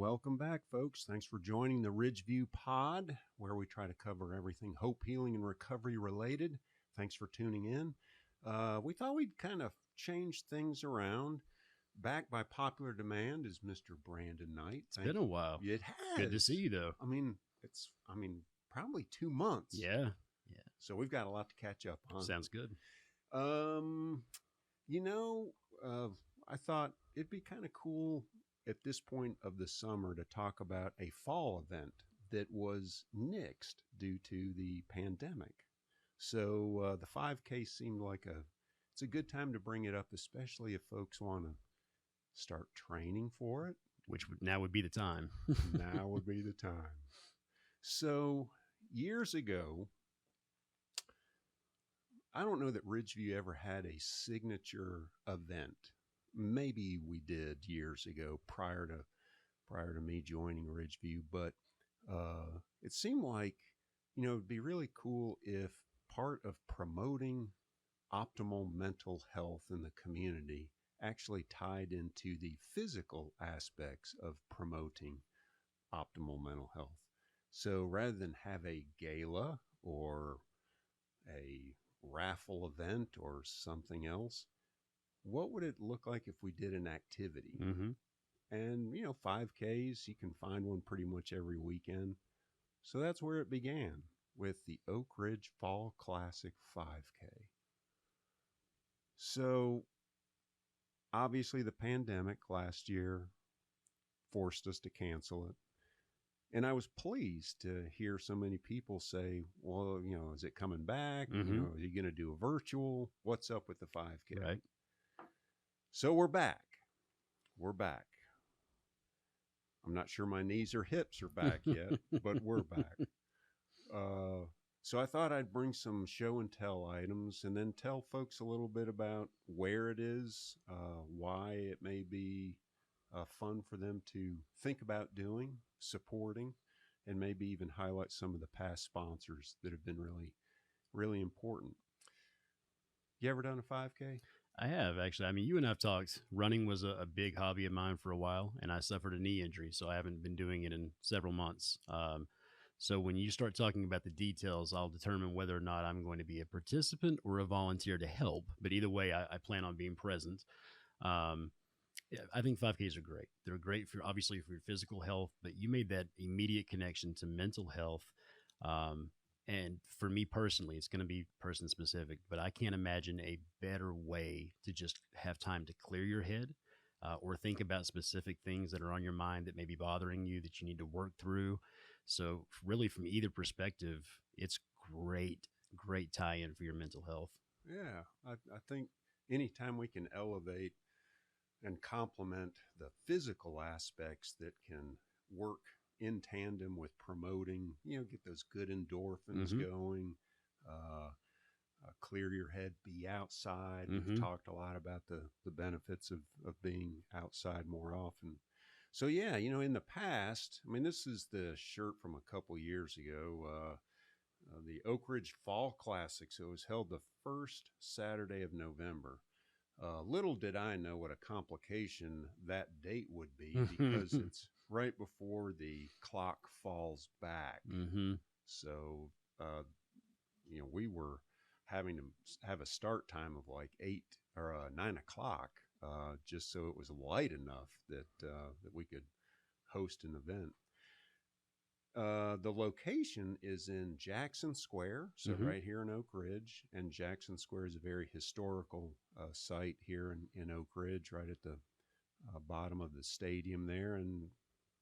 welcome back, folks. Thanks for joining the Ridgeview Pod, where we try to cover everything hope, healing, and recovery related. Thanks for tuning in. We thought we'd kind of change things around. Back by popular demand is Mr. Brandon Knight. It's been a while. It has. Good to see you, though. It's probably 2 months. Yeah. So we've got a lot to catch up on. Sounds good. I thought it'd be kind of cool at this point of the summer to talk about a fall event that was nixed due to the pandemic. So the 5K seemed like it's a good time to bring it up, especially if folks want to start training for it. Now would be the time. Now would be the time. So years ago, I don't know that Ridgeview ever had a signature event. Maybe we did years ago prior to me joining Ridgeview, but it seemed like, it'd be really cool if part of promoting optimal mental health in the community actually tied into the physical aspects of promoting optimal mental health. So rather than have a gala or a raffle event or something else, what would it look like if we did an activity? Mm-hmm. And, 5Ks, you can find one pretty much every weekend. So that's where it began, with the Oak Ridge Fall Classic 5K. So obviously the pandemic last year forced us to cancel it. And I was pleased to hear so many people say, well, is it coming back? Mm-hmm. Are you going to do a virtual? What's up with the 5K? Right. So we're back. I'm not sure my knees or hips are back yet, but we're back. So I thought I'd bring some show and tell items and then tell folks a little bit about where it is, why it may be fun for them to think about doing, supporting, and maybe even highlight some of the past sponsors that have been really, really important. You ever done a 5K? I have, actually. You and I have talked. Running was a big hobby of mine for a while, and I suffered a knee injury, so I haven't been doing it in several months. So when you start talking about the details, I'll determine whether or not I'm going to be a participant or a volunteer to help. But either way, I plan on being present. I think 5Ks are great. They're great obviously for your physical health, but you made that immediate connection to mental health. And for me personally, it's going to be person specific, but I can't imagine a better way to just have time to clear your head or think about specific things that are on your mind that may be bothering you that you need to work through. So really from either perspective, it's great tie-in for your mental health. Yeah, I think anytime we can elevate and complement the physical aspects that can work in tandem with promoting, get those good endorphins going, clear your head, be outside. We've talked a lot about the benefits of being outside more often. So yeah, in the past, this is the shirt from a couple years ago, the Oak Ridge Fall Classic. So it was held the first Saturday of November. Little did I know what a complication that date would be because it's right before the clock falls back. Mm-hmm. So, we were having to have a start time of like 8 or 9 o'clock, just so it was light enough that we could host an event. The location is in Jackson Square, so right here in Oak Ridge, and Jackson Square is a very historical site here in Oak Ridge, right at the bottom of the stadium there and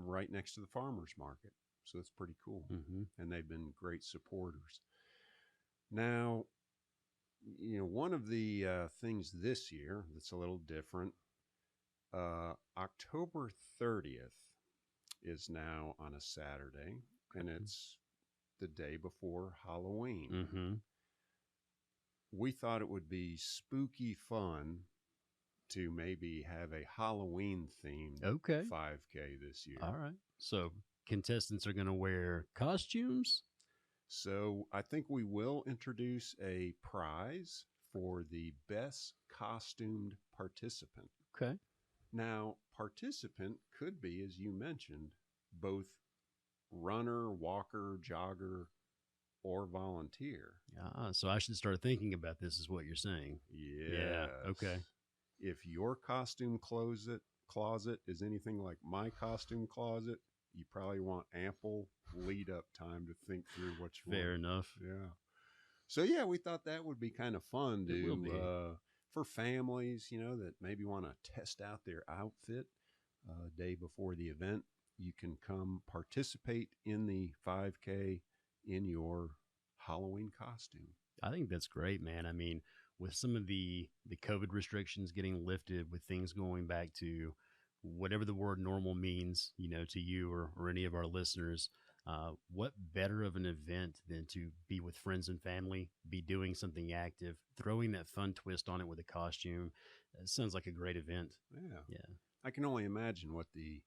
right next to the farmers market. So it's pretty cool. And they've been great supporters. Now, one of the things this year that's a little different, October 30th is now on a Saturday, and it's the day before Halloween. We thought it would be spooky fun to maybe have a Halloween themed 5K this year. All right. So contestants are going to wear costumes? So I think we will introduce a prize for the best costumed participant. Okay. Now, participant could be, as you mentioned, both runner, walker, jogger, or volunteer. So I should start thinking about this, is what you're saying. Yeah. Okay. Yes. If your costume closet is anything like my costume closet, you probably want ample lead up time to think through what you Fair want. enough. Yeah. So yeah, we thought that would be kind of fun It will to be. for families, that maybe want to test out their outfit day before the event. You can come participate in the 5K in your Halloween costume. I think that's great, man. I mean, with some of the COVID restrictions getting lifted, with things going back to whatever the word normal means, to you or any of our listeners, what better of an event than to be with friends and family, be doing something active, throwing that fun twist on it with a costume? It sounds like a great event. Yeah. Yeah. I can only imagine what the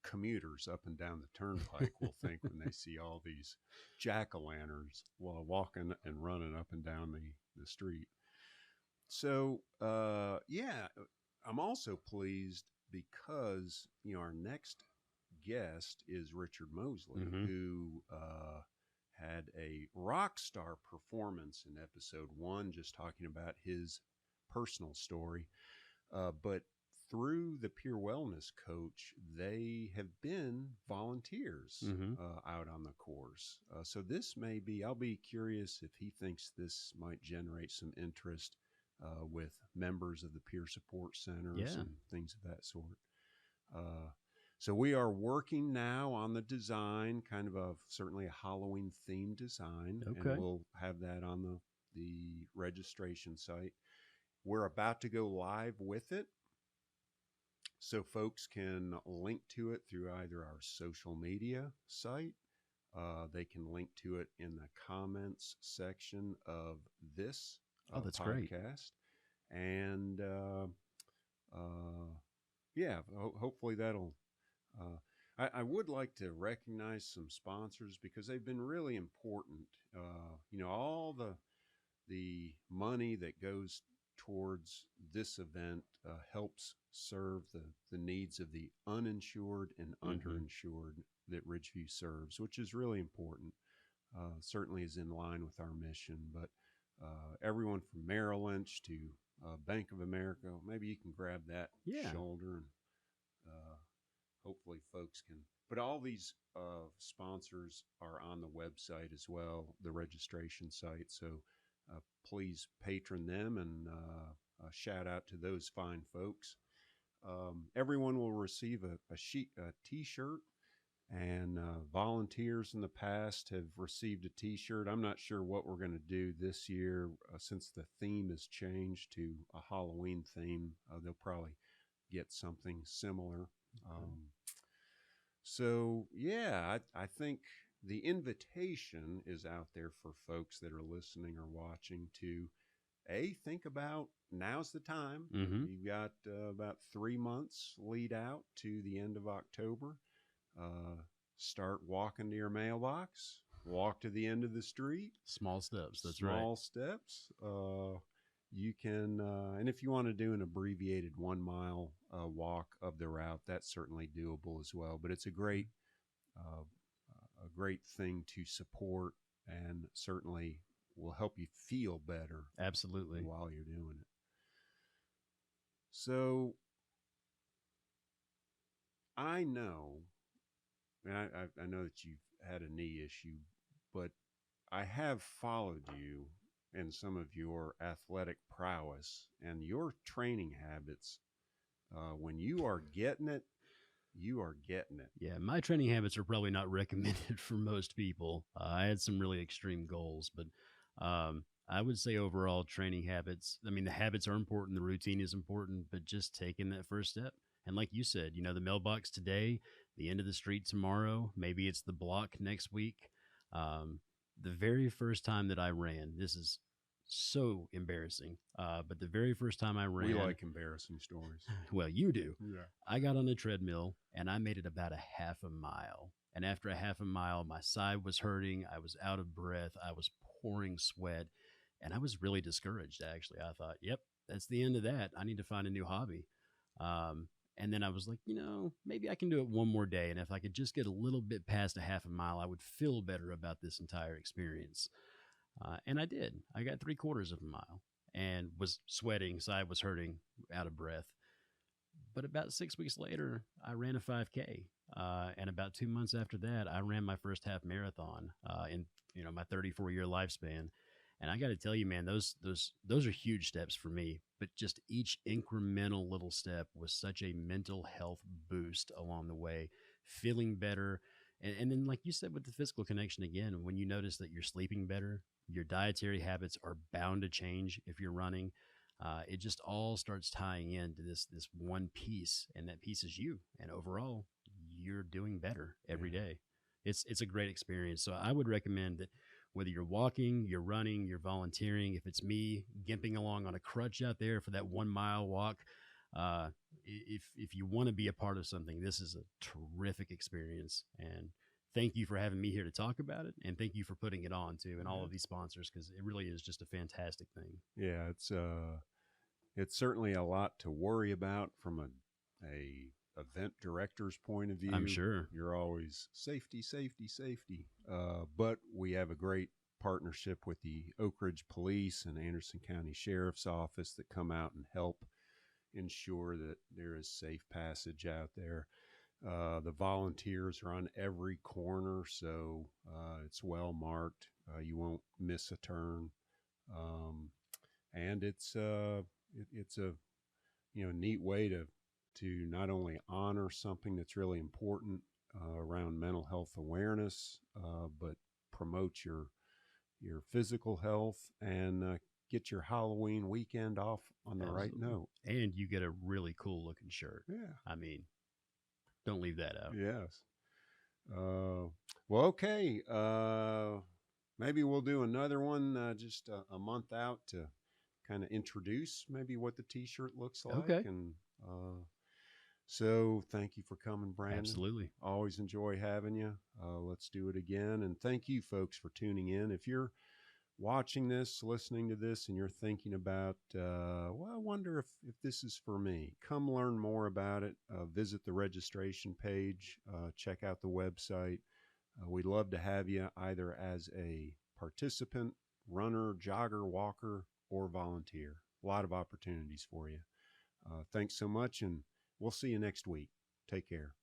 commuters up and down the turnpike will think when they see all these jack-o'-lanterns while walking and running up and down the street. So, yeah, I'm also pleased because, our next guest is Richard Mosley, Mm-hmm. who had a rock star performance in episode 1, just talking about his personal story. But through the peer wellness coach, they have been volunteers Mm-hmm. out on the course. So this may be, I'll be curious if he thinks this might generate some interest with members of the peer support centers Yeah. and things of that sort. So we are working now on the design, kind of certainly a Halloween themed design, Okay. and we'll have that on the registration site. We're about to go live with it, so folks can link to it through either our social media site. They can link to it in the comments section of this That's podcast. great. And yeah, hopefully that'll. I would like to recognize some sponsors because they've been really important. All the money that goes towards this event helps serve the needs of the uninsured and underinsured that Ridgeview serves, which is really important. Certainly is in line with our mission. But everyone from Merrill Lynch to Bank of America, maybe you can grab that shoulder and hopefully folks can. But all these sponsors are on the website as well, the registration site. So please patron them and shout out to those fine folks. Everyone will receive a T-shirt, and volunteers in the past have received a T-shirt. I'm not sure what we're going to do this year since the theme has changed to a Halloween theme. They'll probably get something similar. So yeah, I think the invitation is out there for folks that are listening or watching to think about now's the time. You've got about 3 months lead out to the end of October. Start walking to your mailbox, walk to the end of the street. Small steps. That's right. Small steps. You can, and if you want to do an abbreviated 1 mile walk of the route, that's certainly doable as well. But it's a great thing to support, and certainly will help you feel better. Absolutely. While you're doing it. So I know, and I know that you've had a knee issue, but I have followed you and some of your athletic prowess and your training habits. When you are getting it, you are getting it. Yeah, my training habits are probably not recommended for most people. I had some really extreme goals, but I would say overall training habits. I mean, the habits are important, the routine is important, but just taking that first step. And like you said, the mailbox today, the end of the street tomorrow, maybe it's the block next week. The very first time that I ran, this is so embarrassing. But the very first time I ran, we like embarrassing stories. Well, you do. Yeah. I got on a treadmill and I made it about a half a mile. And after a half a mile, my side was hurting. I was out of breath. I was pouring sweat, and I was really discouraged. Actually, I thought, "Yep, that's the end of that. I need to find a new hobby." And then I was like, maybe I can do it one more day. And if I could just get a little bit past a half a mile, I would feel better about this entire experience. And I did. I got 3/4 of a mile and was sweating, side was hurting, out of breath. But about 6 weeks later, I ran a 5K. And about 2 months after that, I ran my first half marathon in my 34-year lifespan. And I got to tell you, man, those are huge steps for me. But just each incremental little step was such a mental health boost along the way, feeling better. And then, like you said, with the physical connection again, when you notice that you're sleeping better, your dietary habits are bound to change if you're running. It just all starts tying into this one piece, and that piece is you. And overall, you're doing better every Yeah. day. It's a great experience. So I would recommend that whether you're walking, you're running, you're volunteering. If it's me gimping along on a crutch out there for that 1 mile walk, uh, if you want to be a part of something, this is a terrific experience. And thank you for having me here to talk about it, and thank you for putting it on too, and all Yeah. of these sponsors, because it really is just a fantastic thing. Yeah, it's certainly a lot to worry about from a event director's point of I'm view. sure. You're always safety, safety, safety. But we have a great partnership with the Oak Ridge Police and Anderson County Sheriff's Office that come out and help ensure that there is safe passage out there. The volunteers are on every corner, so it's well marked. You won't miss a turn, and it's a neat way to not only honor something that's really important around mental health awareness, but promote your physical health and get your Halloween weekend off on the right Absolutely. note. And you get a really cool looking shirt. Yeah. I mean, don't leave that out. Yes. Well, okay. Maybe we'll do another one just a month out to kind of introduce maybe what the T-shirt looks like. Okay. And so thank you for coming, Brandon. Absolutely. Always enjoy having you. Let's do it again. And thank you, folks, for tuning in. If you're watching this, listening to this, and you're thinking about, well, I wonder if this is for me, come learn more about it. Visit the registration page. Check out the website. We'd love to have you either as a participant, runner, jogger, walker, or volunteer. A lot of opportunities for you. Thanks so much, and we'll see you next week. Take care.